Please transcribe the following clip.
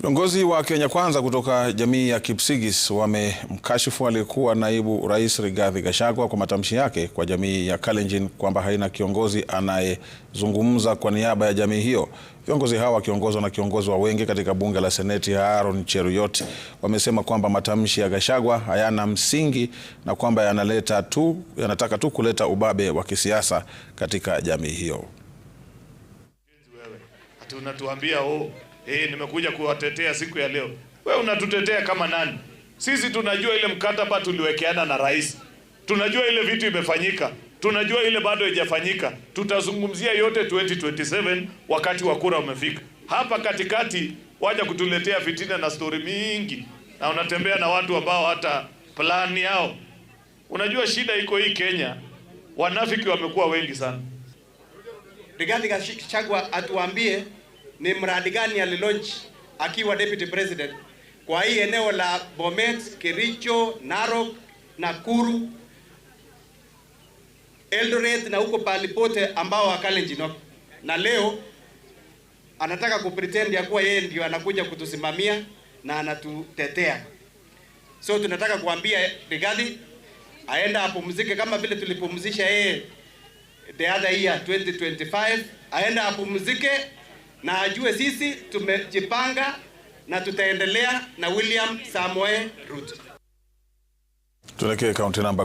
Viongozi wa Kenya Kwanza kutoka jamii ya Kipsigis wamemkashifu aliyekuwa naibu rais Rigathi Gachagua kwa matamshi yake kwa jamii ya Kalenjin kwamba haina kiongozi anayezungumza kwa niaba ya jamii hiyo. Viongozi hawa wakiongozwa na kiongozi wa wengi katika bunge la Seneti Aaron Cheruiyot wamesema kwamba matamshi ya Gachagua hayana msingi na kwamba yanataka tu kuleta ubabe wa kisiasa katika jamii hiyo. Unatuambia nimekuja kuwatetea siku ya leo. Wewe unatutetea kama nani? Sisi tunajua ile mkataba tuliwekeana na rais. Tunajua ile vitu imefanyika. Tunajua ile bado haijafanyika. Tutazungumzia yote 2027 wakati wa kura umefika. Hapa katikati waja kutuletea fitina na story mingi. Na unatembea na watu ambao hata plan yao. Unajua shida iko hii Kenya. Wanafiki wamekuwa wengi sana. Rigathi Gachagua atuambie ni mradi gani alilaunch akiwa deputy president kwa hii eneo la Bomet, Kericho, Narok, Nakuru, Eldoret na huko palipote ambao wakalenjin. Na leo anataka kupretend ya kuwa yeye ndio anakuja kutusimamia na anatutetea. So tunataka kuambia Rigathi aenda apumzike kama vile tulipumzisha yeye the other year 2025, aenda apumzike na ajue sisi tumejipanga na tutaendelea na William Samoei Ruto. Tuelekee kaunti namba